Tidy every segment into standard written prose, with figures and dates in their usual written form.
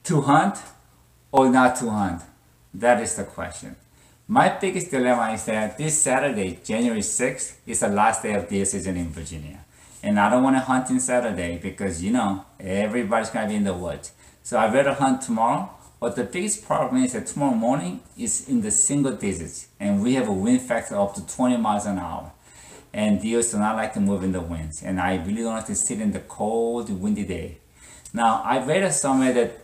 To hunt or not to hunt? That is the question. My biggest dilemma is that this Saturday, January 6th, is the last day of deer season in Virginia. And I don't want to hunt in Saturday because, everybody's going to be in the woods. So I'd rather hunt tomorrow. But the biggest problem is that tomorrow morning is in the single digits. And we have a wind factor up to 20 miles an hour. And deer do not like to move in the winds. And I really don't like to sit in the cold, windy day. Now, I read somewhere that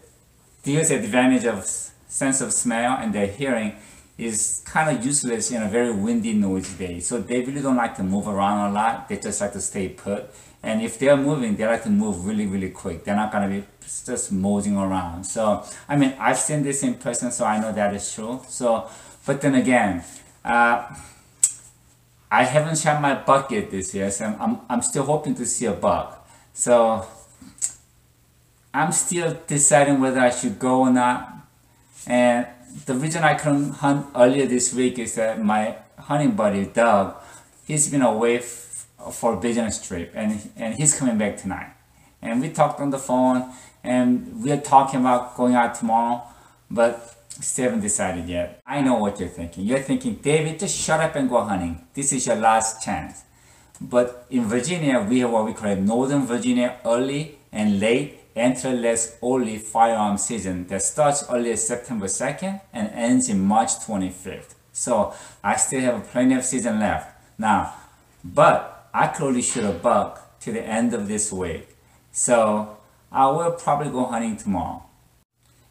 deer's advantage of sense of smell and their hearing is kind of useless in a very windy, noisy day. So they really don't like to move around a lot. They just like to stay put. And if they're moving, they like to move really, really quick. They're not going to be just moseying around. So, I've seen this in person, so I know that is true. So, but then again, I haven't shot my buck yet this year, so I'm still hoping to see a buck. So, I'm still deciding whether I should go or not. And the reason I couldn't hunt earlier this week is that my hunting buddy, Doug, he's been away for a business trip and he's coming back tonight. And we talked on the phone and we're talking about going out tomorrow, but still haven't decided yet. I know what you're thinking. You're thinking, David, just shut up and go hunting. This is your last chance. But in Virginia, we have what we call Northern Virginia early and late antlerless only firearm season that starts early as September 2nd and ends in March 25th. So I still have plenty of season left. Now, but I could only shoot a buck to the end of this week. So I will probably go hunting tomorrow.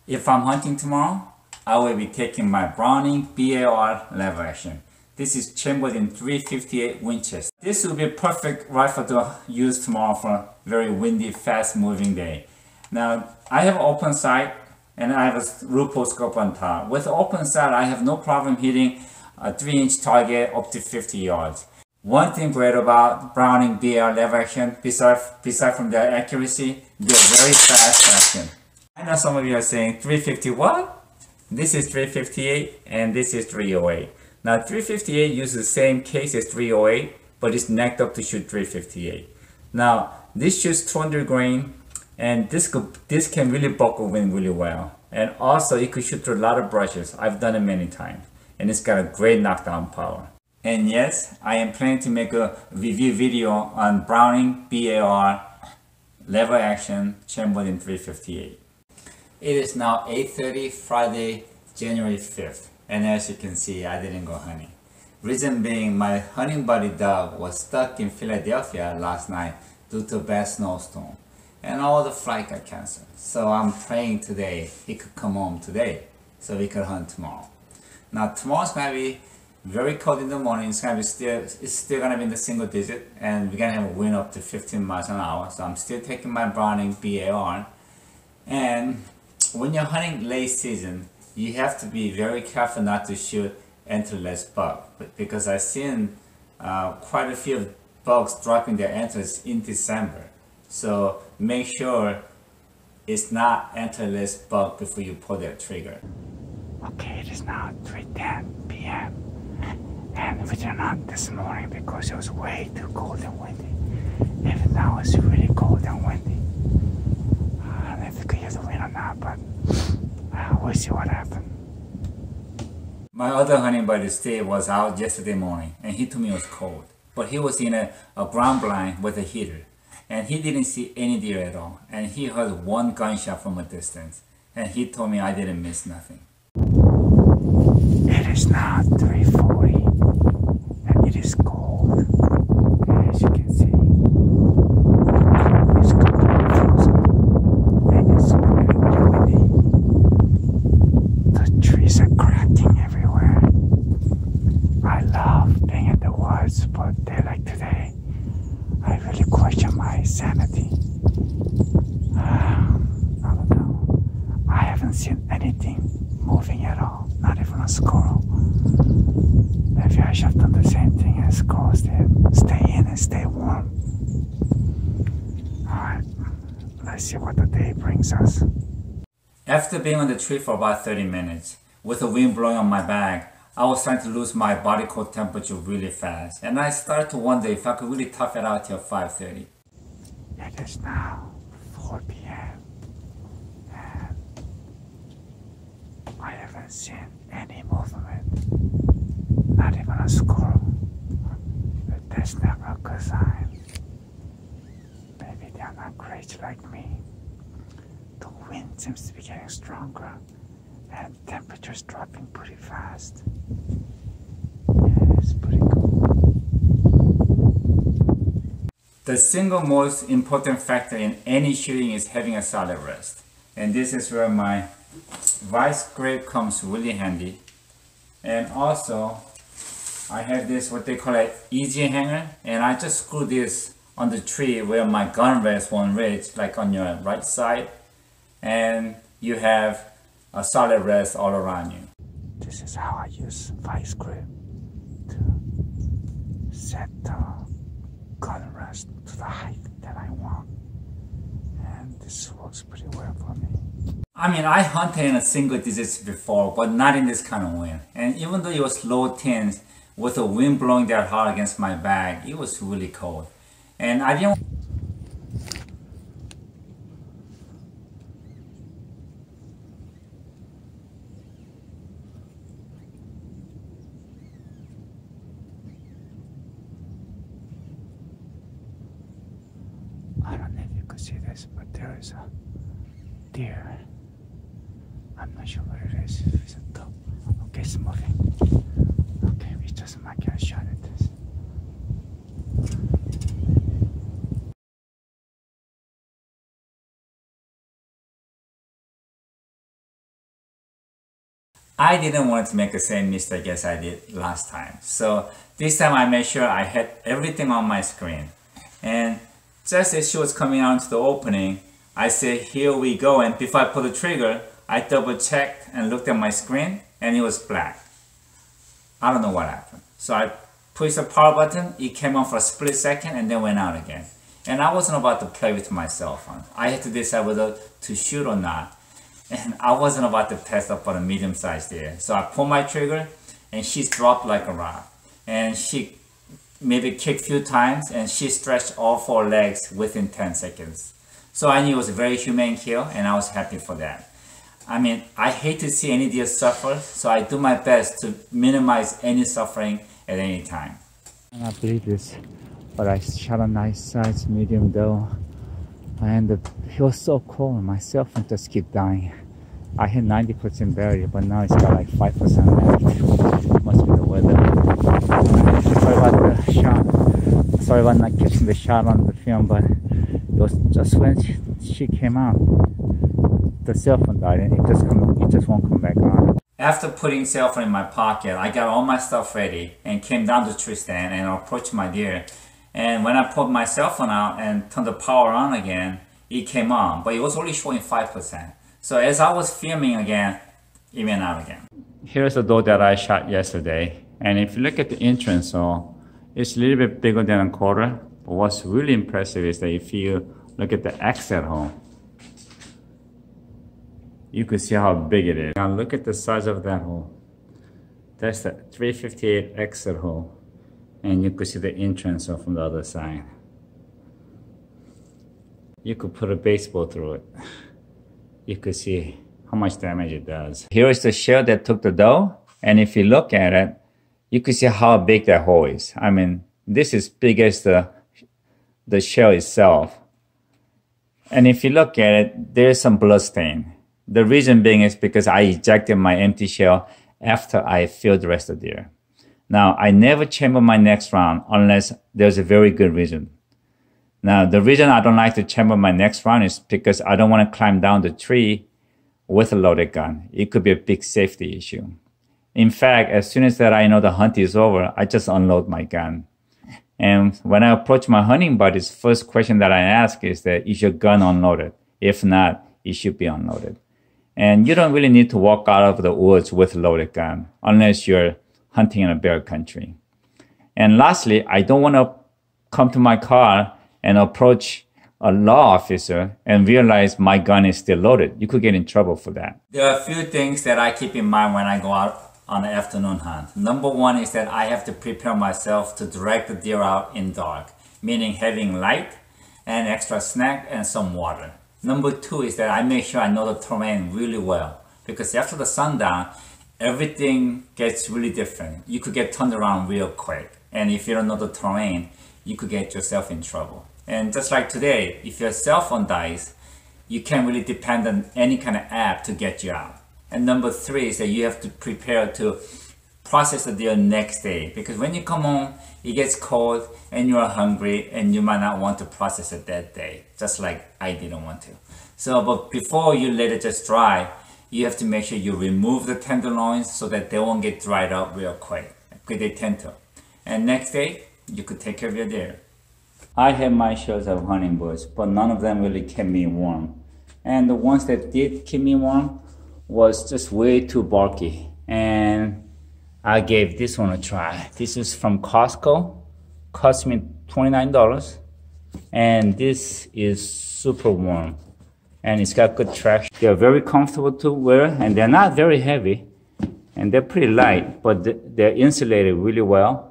If I'm hunting tomorrow, I will be taking my Browning BAR lever action. This is chambered in .358 Winchester. This will be a perfect rifle to use tomorrow for a very windy, fast-moving day. Now, I have an open sight and I have a Rupo scope on top. With the open sight, I have no problem hitting a 3-inch target up to 50 yards. One thing great about Browning BAR lever action, besides from their accuracy, they're very fast action. I know some of you are saying 350 what? This is 358 and this is 308. Now 358 uses the same case as 308, but it's necked up to shoot 358. Now this shoots 200 grain, and this can really buckle wind really well. And also it could shoot through a lot of brushes. I've done it many times, and it's got a great knockdown power. And yes, I am planning to make a review video on Browning BAR lever action chambered in .358. It is now 8:30 Friday, January 5th. And as you can see, I didn't go hunting. Reason being, my hunting buddy Doug was stuck in Philadelphia last night due to a bad snowstorm. And all the flight got canceled. So I'm praying today he could come home today so we could hunt tomorrow. Now tomorrow's gonna be very cold in the morning. It's still gonna be in the single digit, and we're gonna have a wind up to 15 miles an hour. So I'm still taking my Browning BAR. And when you're hunting late season, you have to be very careful not to shoot antlerless buck, because I've seen quite a few bucks dropping their antlers in December. So make sure it's not antlerless buck before you pull that trigger. Okay, it is now 3:10 p.m. and we didn't hunt this morning because it was way too cold and windy. Even now it's really cold and windy. I don't know if you could hear the wind or not, but we'll see what happens. My other hunting buddy Steve was out yesterday morning and he told me it was cold. But he was in a ground blind with a heater. And he didn't see any deer at all. And he heard one gunshot from a distance. And he told me I didn't miss nothing. It is now 3:40 and it is cold. As you can see, it's completely frozen and it's really windy. The trees are cracking everywhere. I love being in the woods, but a day like today, I really question my sanity. I don't know. I haven't seen anything moving at all, not even a squirrel. Maybe I should have done the same thing as squirrels did. Stay in and stay warm. Alright, let's see what the day brings us. After being on the tree for about 30 minutes, with the wind blowing on my back, I was trying to lose my body cold temperature really fast. And I started to wonder if I could really tough it out till 5:30. It is now 4 p.m. and I haven't seen any movement, not even a squirrel. But that's never a good sign. Maybe they're not crazy like me. The wind seems to be getting stronger and temperature's dropping pretty fast. Yeah, it's pretty cool. The single most important factor in any shooting is having a solid rest. And this is where my vice grip comes really handy. And also, I have this what they call an easy hanger, and I just screw this on the tree where my gun rests won't reach, like on your right side, and you have a solid rest all around you. This is how I use vice grip to set the gun rest to the height that I want, and this works pretty well for me. I mean, I hunted in a single digits before, but not in this kind of wind. And even though it was low tens, with the wind blowing that hard against my back, it was really cold. And I didn't. I don't know if you could see this, but there is a deer. I'm not sure what it is. If it's a dog. Okay, it's moving. Okay, we just might get a shot at this. I didn't want to make the same mistake as I did last time. So this time I made sure I had everything on my screen. And just as she was coming out to the opening, I said, here we go. And before I pulled the trigger, I double checked and looked at my screen, and it was black. I don't know what happened. So I pushed the power button, it came on for a split second and then went out again. And I wasn't about to play with my cell phone. I had to decide whether to shoot or not. And I wasn't about to pass up on a medium-sized deer. So I pulled my trigger and she dropped like a rock. And she maybe kicked a few times and she stretched all 4 legs within 10 seconds. So I knew it was a very humane kill and I was happy for that. I mean, I hate to see any deer suffer, so I do my best to minimize any suffering at any time. I cannot believe this, but I shot a nice size medium doe, and it was so cold. My cell phone just kept dying. I had 90% battery, but now it's got like 5% left. Must be the weather. Sorry about the shot. Sorry about not catching the shot on the film, but it was just when she came out, the cell phone died, and it just won't come back on. After putting cell phone in my pocket, I got all my stuff ready and came down to the tree stand and approached my deer. And when I pulled my cell phone out and turned the power on again, it came on, but it was only showing 5%. So as I was filming again, it went out again. Here's the doe that I shot yesterday. And if you look at the entrance hole, it's a little bit bigger than a quarter. But what's really impressive is that if you look at the exit hole, you can see how big it is. Now look at the size of that hole. That's the 358 exit hole. And you could see the entrance hole from the other side. You could put a baseball through it. You could see how much damage it does. Here is the shell that took the doe. And if you look at it, you can see how big that hole is. I mean, this is big as the shell itself. And if you look at it, there's some blood stain. The reason being is because I ejected my empty shell after I filled the rest of the deer. Now, I never chamber my next round unless there's a very good reason. Now, the reason I don't like to chamber my next round is because I don't want to climb down the tree with a loaded gun. It could be a big safety issue. In fact, as soon as that I know the hunt is over, I just unload my gun. And when I approach my hunting buddies, first question that I ask is that, is your gun unloaded? If not, it should be unloaded. And you don't really need to walk out of the woods with a loaded gun unless you're hunting in a bear country. And lastly, I don't want to come to my car and approach a law officer and realize my gun is still loaded. You could get in trouble for that. There are a few things that I keep in mind when I go out on an afternoon hunt. Number one is that I have to prepare myself to direct the deer out in dark, meaning having light and extra snack and some water. Number two is that I make sure I know the terrain really well, because after the sundown, everything gets really different. You could get turned around real quick. And if you don't know the terrain, you could get yourself in trouble. And just like today, if your cell phone dies, you can't really depend on any kind of app to get you out. And number three is that you have to prepare to process the deal next day, because when you come home, it gets cold and you are hungry and you might not want to process it that day, just like I didn't want to. So, but before you let it just dry, you have to make sure you remove the tenderloins so that they won't get dried up real quick, because they tend to. And next day, you could take care of your deer. I had my shares of hummingbirds, but none of them really kept me warm. And the ones that did keep me warm was just way too bulky. And I gave this one a try. This is from Costco. Cost me $29. And this is super warm. And it's got good traction. They're very comfortable to wear, and they're not very heavy. And they're pretty light, but they're insulated really well.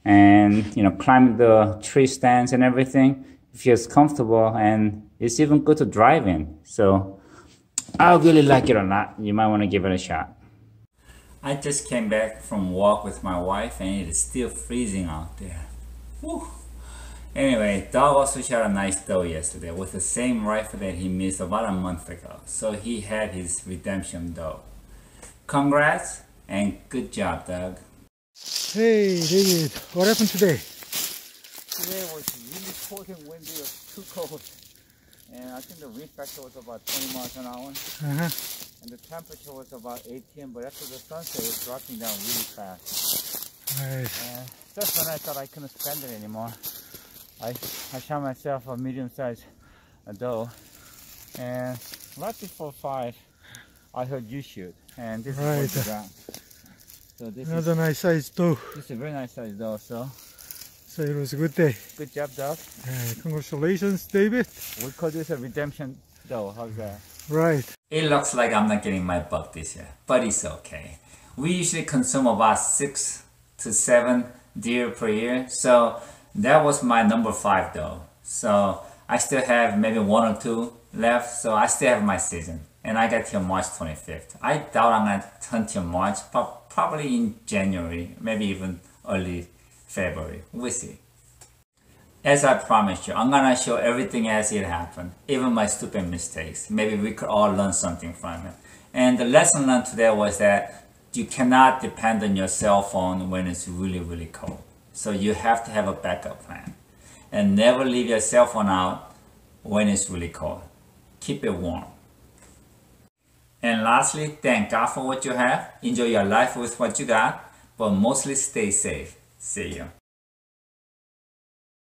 And, you know, climbing the tree stands and everything, it feels comfortable, and it's even good to drive in. So I really like it a lot. You might want to give it a shot. I just came back from walk with my wife, and it is still freezing out there. Whew. Anyway, Doug also shot a nice doe yesterday with the same rifle that he missed about a month ago. So he had his redemption doe. Congrats and good job, Doug. Hey, David, what happened today? Today was really cold and windy, it was too cold. And I think the wind factor was about 20 miles an hour. And the temperature was about 18, but after the sunset, it was dropping down really fast. Right. And just when I thought I couldn't stand it anymore, I shot myself a medium-sized doe. And right before 5, I heard you shoot. And this is the ground. So this Another nice sized doe. This is a very nice size doe, so it was a good day. good job, Doug. Congratulations, David. We call this a redemption doe. How's that? Right. It looks like I'm not getting my buck this year, but it's okay. We usually consume about 6 to 7 deer per year, so that was my number 5 doe. So I still have maybe 1 or 2 left, so I still have my season. And I got till March 25th. I doubt I'm gonna hunt till March, but probably in January, maybe even early February. We'll see. As I promised you, I'm gonna show everything as it happened, even my stupid mistakes. Maybe we could all learn something from it. And the lesson learned today was that you cannot depend on your cell phone when it's really, really cold. So you have to have a backup plan. And never leave your cell phone out when it's really cold. Keep it warm. And lastly, thank God for what you have. Enjoy your life with what you got, but mostly stay safe. See you.